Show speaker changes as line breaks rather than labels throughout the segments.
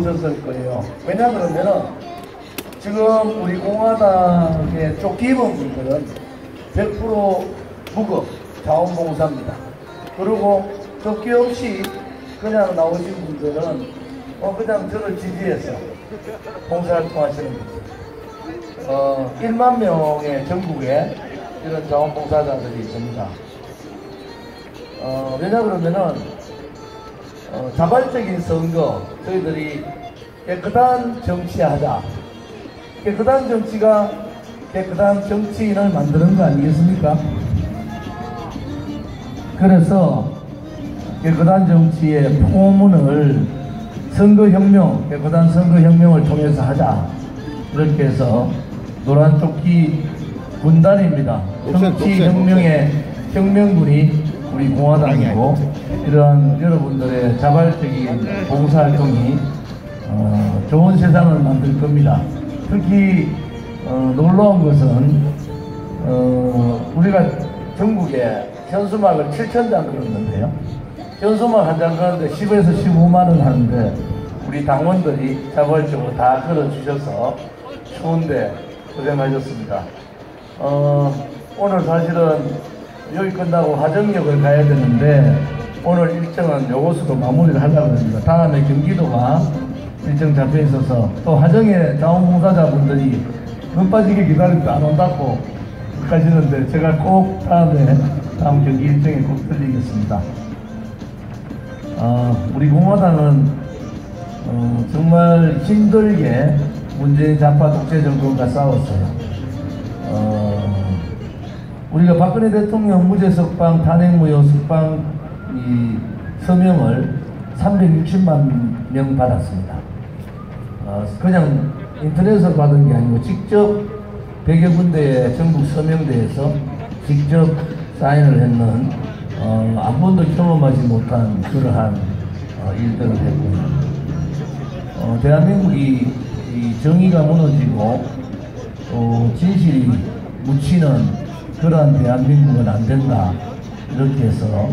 있었을 거예요. 왜냐 그러면은 지금 우리 공화당에 쫓기는 분들은 100% 무급 자원봉사입니다. 그리고 쫓기 없이 그냥 나오신 분들은 그냥 저를 지지해서 봉사활동 하시는 분들. 1만 명의 전국에 이런 자원봉사자들이 있습니다. 왜냐 그러면은 자발적인 선거, 저희들이 깨끗한 정치하자. 깨끗한 정치가 깨끗한 정치인을 만드는 거 아니겠습니까? 그래서 깨끗한 정치의 포문을 선거혁명, 깨끗한 선거혁명을 통해서 하자. 이렇게 해서 노란조끼 군단입니다. 정치혁명의 혁명군이 우리 공화당이고, 이러한 여러분들의 자발적인 봉사활동이 좋은 세상을 만들 겁니다. 특히 놀라운 것은 우리가 전국에 현수막을 7,000장 그렸는데요. 현수막 한 장 그렸는데 10에서 15만원 하는데 우리 당원들이 자발적으로 다 걸어주셔서 추운데 고생하셨습니다. 오늘 사실은 여기 끝나고 화정역을 가야 되는데 오늘 일정은 요것으로 마무리를 하려고 합니다. 다음에 경기도가 일정 잡혀 있어서 또 화정의 자원봉사자분들이 눈 빠지게 기다리는데 안 온다고 가시는데 제가 꼭 다음 경기 일정에 꼭 들리겠습니다. 우리 공화당은 정말 힘들게 문재인 좌파 독재 정권과 싸웠어요. 우리가 박근혜 대통령 무죄 석방, 탄핵 무효 석방 이 서명을 360만 명 받았습니다. 그냥 인터넷에서 받은 게 아니고 직접 100여 군데의 전국 서명대에서 직접 사인을 했는 한 번도 경험하지 못한 그러한 일들을 했고요. 대한민국이 이 정의가 무너지고 진실이 묻히는 그러한 대한민국은 안 된다. 이렇게 해서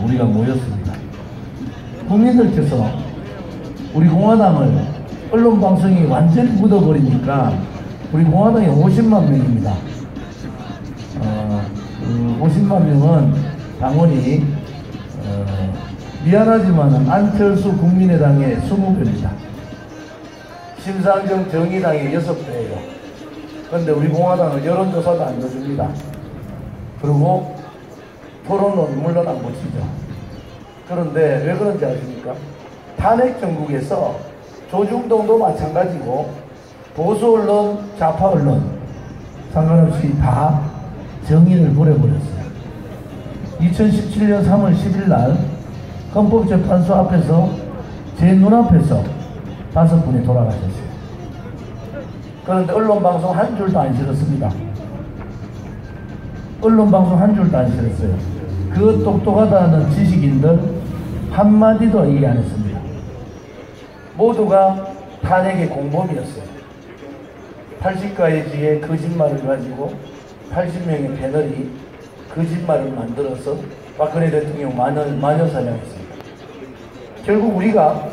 우리가 모였습니다. 국민들께서 우리 공화당을 언론방송이 완전히 묻어버리니까 우리 공화당이 50만 명입니다. 50만 명은 당원이 미안하지만 안철수 국민의당의 20배입니다. 심상정 정의당의 6배예요. 그런데 우리 공화당은 여론조사도 안 넣어줍니다. 그리고 토론은 물론 안 고치죠. 그런데 왜 그런지 아십니까? 탄핵 정국에서 조중동도 마찬가지고 보수 언론, 좌파 언론 상관없이 다 정의를 버려버렸어요. 2017년 3월 10일 날 헌법재판소 앞에서 제 눈앞에서 5분이 돌아가셨어요. 그런데 언론방송 한 줄도 안 실었습니다. 언론방송 한 줄도 안 실었어요. 그 똑똑하다는 지식인들 한마디도 얘기 안 했습니다. 모두가 탄핵의 공범이었어요. 80가지의 거짓말을 가지고 80명의 패널이 거짓말을 만들어서 박근혜 대통령 마녀사냥했습니다. 결국 우리가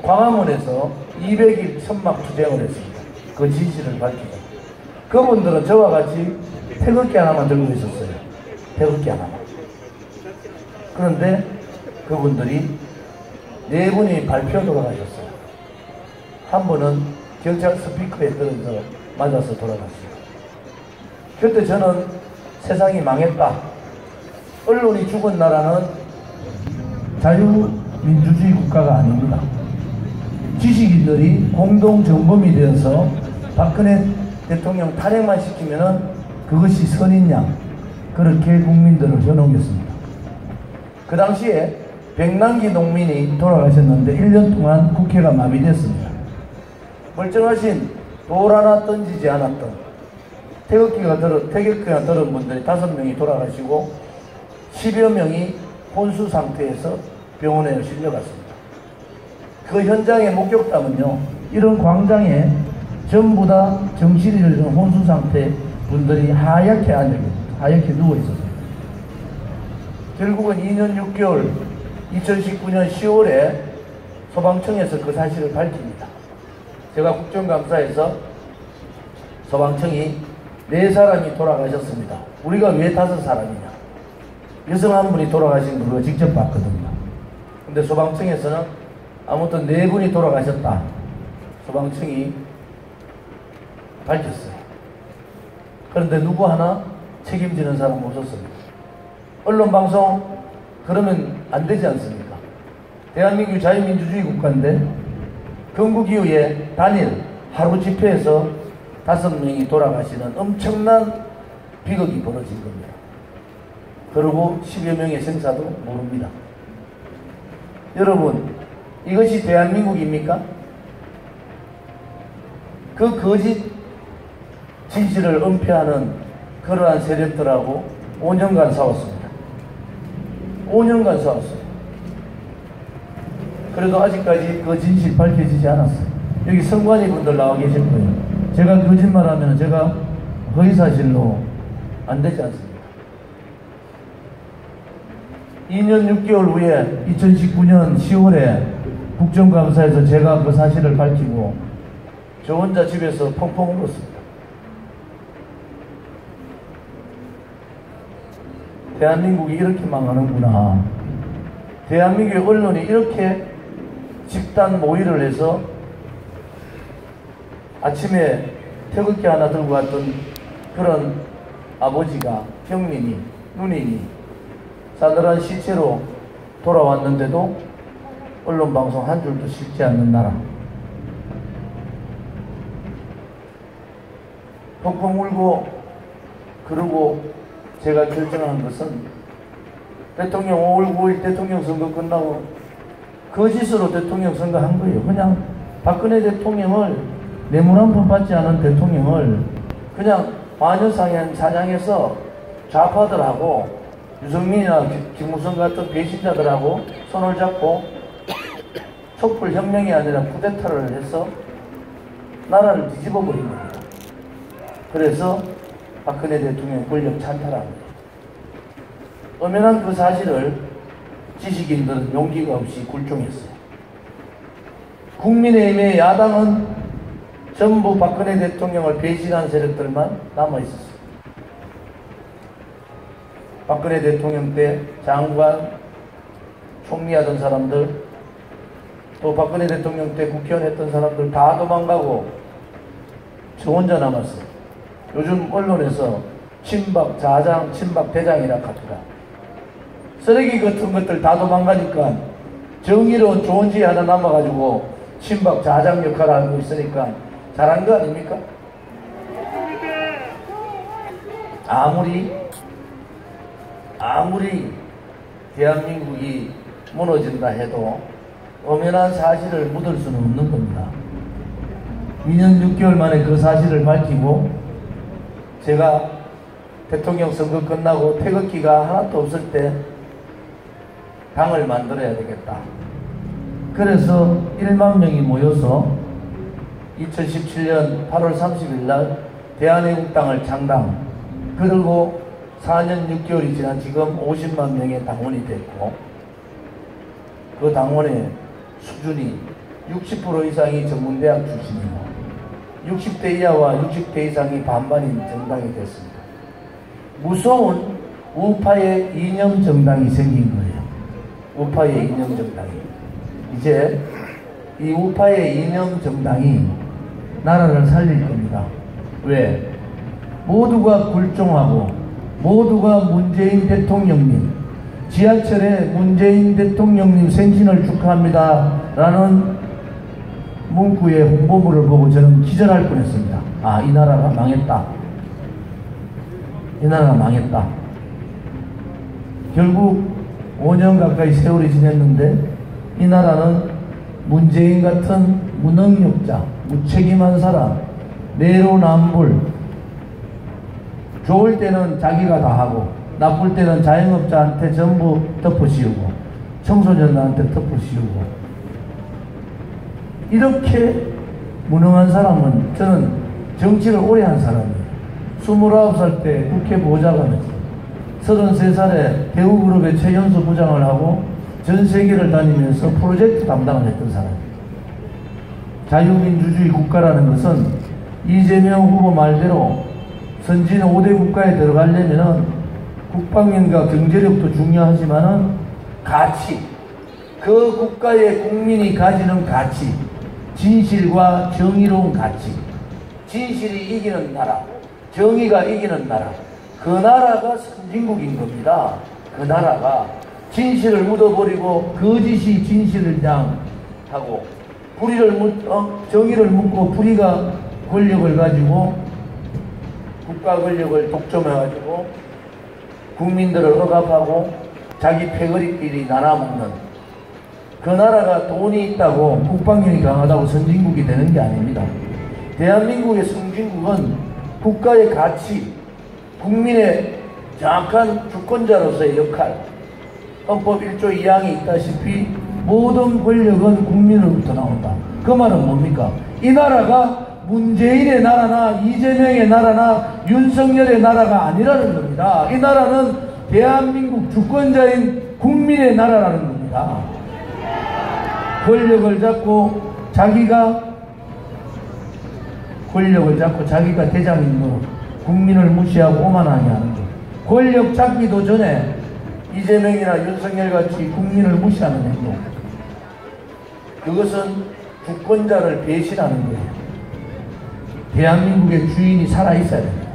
광화문에서 200일 천막 투쟁을 했습니다. 그 진실을 밝히자. 그분들은 저와 같이 태극기 하나만 들고 있었어요. 태극기 하나만. 그런데 그분들이 4분이 발표 돌아가셨어요. 한 분은 경찰 스피커에 떨어져 맞아서 돌아갔어요. 그때 저는 세상이 망했다. 언론이 죽은 나라는 자유민주주의 국가가 아닙니다. 지식인들이 공동정범이 되어서 박근혜 대통령 탄핵만 시키면은 그것이 선인 양 그렇게 국민들을 현혹했습니다. 그 당시에 백남기 농민이 돌아가셨는데 1년 동안 국회가 마비됐습니다. 멀쩡하신 돌 하나 던지지 않았던 태극기가 들은 분들이 5명이 돌아가시고 10여 명이 혼수 상태에서 병원에 실려갔습니다. 그 현장의 목격담은요, 이런 광장에 전부 다 정신이 들린 혼수 상태 분들이 하얗게 누워 있었습니다. 결국은 2년 6개월 2019년 10월에 소방청에서 그 사실을 밝힙니다. 제가 국정감사에서 소방청이 4사람이 돌아가셨습니다. 우리가 왜 5사람이냐? 여성 한 분이 돌아가신 걸 직접 봤거든요. 근데 소방청에서는 아무튼 4분이 돌아가셨다. 소방청이 밝혔어요. 그런데 누구 하나 책임지는 사람 없었습니다. 언론방송 그러면 안 되지 않습니까? 대한민국 자유민주주의 국가인데 건국 이후에 단일 하루 집회에서 5명이 돌아가시는 엄청난 비극이 벌어진 겁니다. 그리고 10여 명의 생사도 모릅니다. 여러분, 이것이 대한민국입니까? 그 거짓 진실을 은폐하는 그러한 세력들하고 5년간 싸웠습니다. 5년간 싸웠어요. 그래도 아직까지 그 진실 밝혀지지 않았어요. 여기 선관위 분들 나와 계실 거예요. 제가 거짓말하면 제가 허위사실로 안 되지 않습니까? 2년 6개월 후에 2019년 10월에 국정감사에서 제가 그 사실을 밝히고 저 혼자 집에서 펑펑 울었습니다. 대한민국이 이렇게 망하는구나. 대한민국의 언론이 이렇게 집단 모의를 해서 아침에 태극기 하나 들고 왔던 그런 아버지가, 형님이, 누님이 싸늘한 시체로 돌아왔는데도 언론방송 한 줄도 싣지 않는 나라. 펑펑 울고 그러고 제가 결정한 것은 대통령 5월 9일 대통령 선거 끝나고 거짓으로 대통령 선거 한 거예요. 그냥 박근혜 대통령을 뇌물 한 푼 받지 않은 대통령을 그냥 마녀사냥 사냥해서 좌파들하고 유승민이나 김무성 같은 배신자들하고 손을 잡고 촛불혁명이 아니라 쿠데타를 해서 나라를 뒤집어 버린 겁니다. 그래서 박근혜 대통령 권력 찬탈합니다. 엄연한 그 사실을 지식인들은 용기가 없이 굴종했어요. 국민의힘의 야당은 전부 박근혜 대통령을 배신한 세력들만 남아있었어요. 박근혜 대통령 때 장관, 총리하던 사람들, 또 박근혜 대통령 때 국회의원 했던 사람들 다 도망가고 저 혼자 남았어요. 요즘 언론에서 친박 자장, 친박 대장이라 하더라. 쓰레기 같은 것들 다 도망가니까 정의로운 좋은 지 하나 남아가지고 친박 자장 역할을 하고 있으니까 잘한 거 아닙니까? 아무리 대한민국이 무너진다 해도 엄연한 사실을 묻을 수는 없는 겁니다. 2년 6개월 만에 그 사실을 밝히고 제가 대통령 선거 끝나고 태극기가 하나도 없을 때 당을 만들어야 되겠다. 그래서 1만 명이 모여서 2017년 8월 30일 날 대한애국당을 창당, 그리고 4년 6개월이 지난 지금 50만 명의 당원이 됐고 그 당원의 수준이 60% 이상이 전문대학 출신이고 60대 이하와 60대 이상이 반반인 정당이 됐습니다. 무서운 우파의 이념 정당이 생긴 거예요. 우파의 이념 정당이. 이제 이 우파의 이념 정당이 나라를 살릴 겁니다. 왜? 모두가 굴종하고 모두가 문재인 대통령님, 지하철에 문재인 대통령님 생신을 축하합니다 라는 문구의 홍보물을 보고 저는 기절할 뻔했습니다. 아, 이 나라가 망했다. 이 나라가 망했다. 결국 5년 가까이 세월이 지났는데 이 나라는 문재인 같은 무능력자, 무책임한 사람, 내로남불, 좋을 때는 자기가 다 하고 나쁠 때는 자영업자한테 전부 덮어씌우고 청소년들한테 덮어씌우고, 이렇게 무능한 사람은, 저는 정치를 오래 한 사람이에요. 29살 때 국회 보좌관이었어요. 33살에 대우그룹의 최연소 부장을 하고 전 세계를 다니면서 프로젝트 담당을 했던 사람입니다. 자유민주주의 국가라는 것은 이재명 후보 말대로 선진 5대 국가에 들어가려면 국방력과 경제력도 중요하지만은 가치, 그 국가의 국민이 가지는 가치, 진실과 정의로운 가치, 진실이 이기는 나라, 정의가 이기는 나라, 그 나라가 선진국인 겁니다. 그 나라가 진실을 묻어버리고 거짓이 진실을 하고 정의를 묻고 불의가 권력을 가지고 국가 권력을 독점해가지고 국민들을 억압하고 자기 패거리끼리 나눠먹는 그 나라가 돈이 있다고 국방력이 강하다고 선진국이 되는 게 아닙니다. 대한민국의 선진국은 국가의 가치, 국민의 정확한 주권자로서의 역할, 헌법 1조 2항에 있다시피 모든 권력은 국민으로부터 나온다. 그 말은 뭡니까? 이 나라가 문재인의 나라나 이재명의 나라나 윤석열의 나라가 아니라는 겁니다. 이 나라는 대한민국 주권자인 국민의 나라라는 겁니다. 권력을 잡고 자기가 대장인 거 국민을 무시하고 오만하게 하는 거. 권력 잡기도 전에 이재명이나 윤석열 같이 국민을 무시하는 행동. 그것은 주권자를 배신하는 거예요. 대한민국의 주인이 살아있어야 됩니다.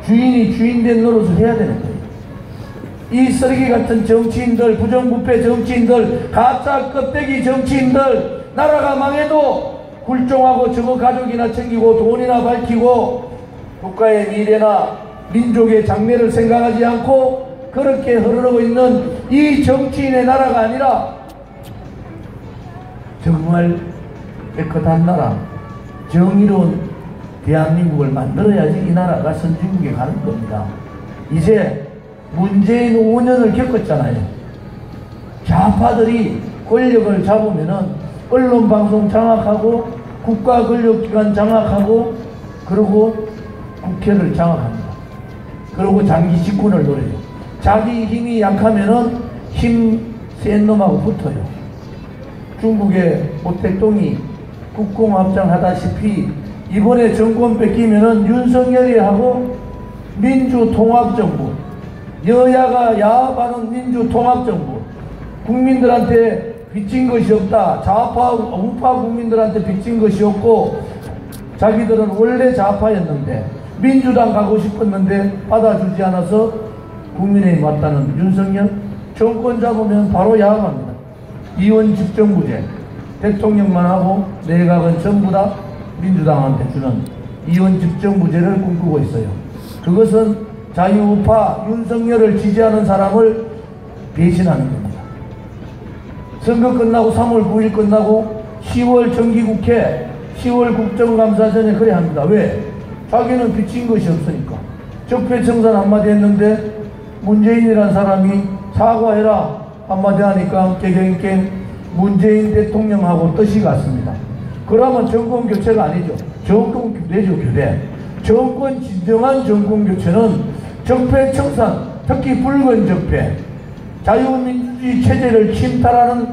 주인이 주인된 노릇을 해야 되는 거예요. 이 쓰레기 같은 정치인들, 부정부패 정치인들, 가짜 껍데기 정치인들, 나라가 망해도 굴종하고 저거 가족이나 챙기고 돈이나 밝히고 국가의 미래나 민족의 장래를 생각하지 않고 그렇게 흐르고 있는 이 정치인의 나라가 아니라 정말 깨끗한 나라, 정의로운 대한민국을 만들어야지 이 나라가 선진국에 가는 겁니다. 이제 문재인 5년을 겪었잖아요. 좌파들이 권력을 잡으면은 언론방송 장악하고 국가 권력기관 장악하고 그리고 국회를 장악합니다. 그리고 장기 집권을 노려요. 자기 힘이 약하면은 힘 센 놈하고 붙어요. 중국의 모택동이 국공합장 하다시피 이번에 정권 뺏기면은 윤석열이 하고 민주통합정부, 여야가 야합하는 민주통합정부, 국민들한테 빚진 것이 없다. 좌파, 우파 국민들한테 빚진 것이 없고 자기들은 원래 좌파였는데 민주당 가고 싶었는데 받아주지 않아서 국민의힘 왔다는 윤석열 정권 잡으면 바로 야합합니다. 이원 집정부제, 대통령만 하고 내각은 전부 다 민주당한테 주는 이원 집정부제를 꿈꾸고 있어요. 그것은 자유우파 윤석열을 지지하는 사람을 배신하는 겁니다. 선거 끝나고 3월 9일 끝나고 10월 정기국회 10월 국정감사 전에 그래 합니다. 왜? 자기는 빚진 것이 없으니까. 적폐청산 한마디 했는데 문재인이라는 사람이 사과해라 한마디 하니까 깨갱깽 문재인 대통령하고 뜻이 같습니다. 그러면 정권 교체가 아니죠. 정권 교대죠. 교대. 정권 진정한 정권 교체는 적폐청산, 특히 붉은 적폐, 자유민주주의 체제를 침탈하는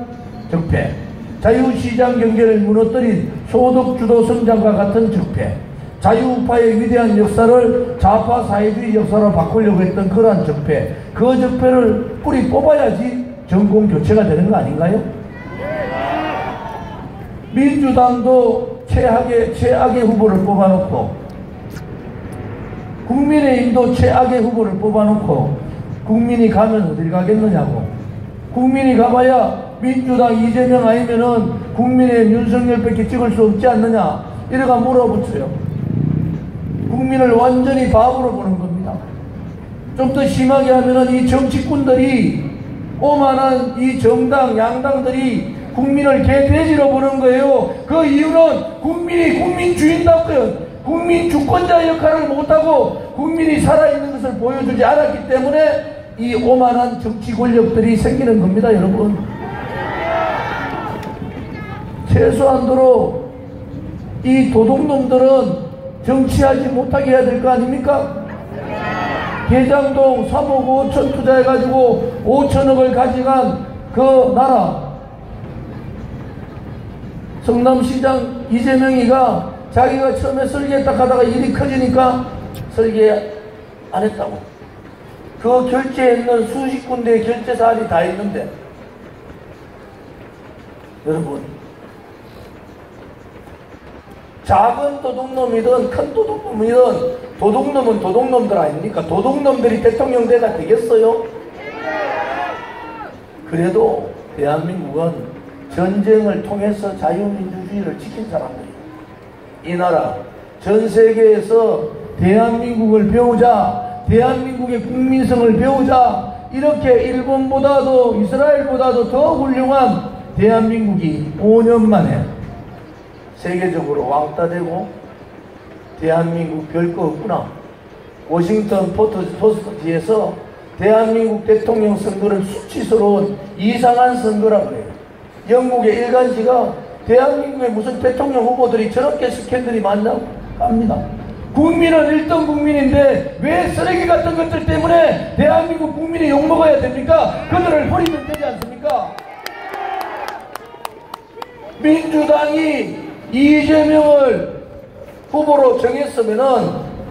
적폐, 자유시장 경제를 무너뜨린 소득주도 성장과 같은 적폐, 자유우파의 위대한 역사를 좌파 사회주의 역사로 바꾸려고 했던 그러한 적폐, 그 적폐를 뿌리 뽑아야지 정권 교체가 되는 거 아닌가요? 민주당도 최악의 후보를 뽑아놓고 국민의힘도 최악의 후보를 뽑아놓고 국민이 가면 어딜 가겠느냐고. 국민이 가봐야 민주당 이재명 아니면은 국민의힘 윤석열밖에 찍을 수 없지 않느냐 이래가 물어붙여요. 국민을 완전히 바보로 보는 겁니다. 좀 더 심하게 하면은 이 정치꾼들이 오만한 이 정당 양당들이 국민을 개돼지로 보는 거예요. 그 이유는 국민이 국민주의인답고요. 국민 주권자 역할을 못하고 국민이 살아있는 것을 보여주지 않았기 때문에 이 오만한 정치 권력들이 생기는 겁니다. 여러분. 최소한도로 이 도둑놈들은 정치하지 못하게 해야 될 거 아닙니까? 계장동 3억 5천 투자해가지고 5천억을 가져간 그 나라 성남시장 이재명이가 자기가 처음에 설계했다 하다가 일이 커지니까 설계 안 했다고. 그 결제했는 수십 군데의 결제 사안이 다 있는데, 여러분, 작은 도둑놈이든 큰 도둑놈이든 도둑놈은 도둑놈들 아닙니까? 도둑놈들이 대통령대가 되겠어요? 그래도 대한민국은 전쟁을 통해서 자유민주주의를 지킨 사람들이에요. 이 나라 전 세계에서 대한민국을 배우자, 대한민국의 국민성을 배우자, 이렇게 일본보다도 이스라엘보다도 더 훌륭한 대한민국이 5년 만에 세계적으로 왕따되고, 대한민국 별거 없구나. 워싱턴 포스트지에서 대한민국 대통령 선거를 수치스러운 이상한 선거라고 해요. 영국의 일간지가 대한민국의 무슨 대통령 후보들이 저렇게 스캔들이 많다고 합니다. 국민은 1등 국민인데 왜 쓰레기 같은 것들 때문에 대한민국 국민이 욕먹어야 됩니까? 그들을 버리면 되지 않습니까? 민주당이 이재명을 후보로 정했으면은,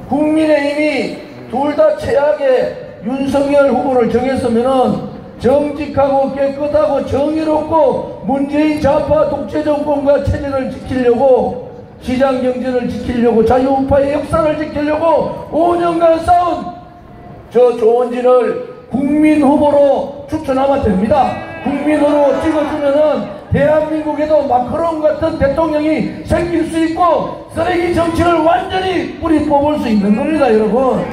국민의힘이 둘 다 최악의 윤석열 후보를 정했으면은, 정직하고 깨끗하고 정의롭고 문재인 좌파 독재 정권과 체제를 지키려고, 시장 경제를 지키려고, 자유우파의 역사를 지키려고 5년간 싸운 저 조원진을 국민 후보로 추천하면 됩니다. 국민 후보로 찍어주면은 대한민국에도 마크롱 같은 대통령이 생길 수 있고, 쓰레기 정치를 완전히 뿌리 뽑을 수 있는 겁니다, 여러분.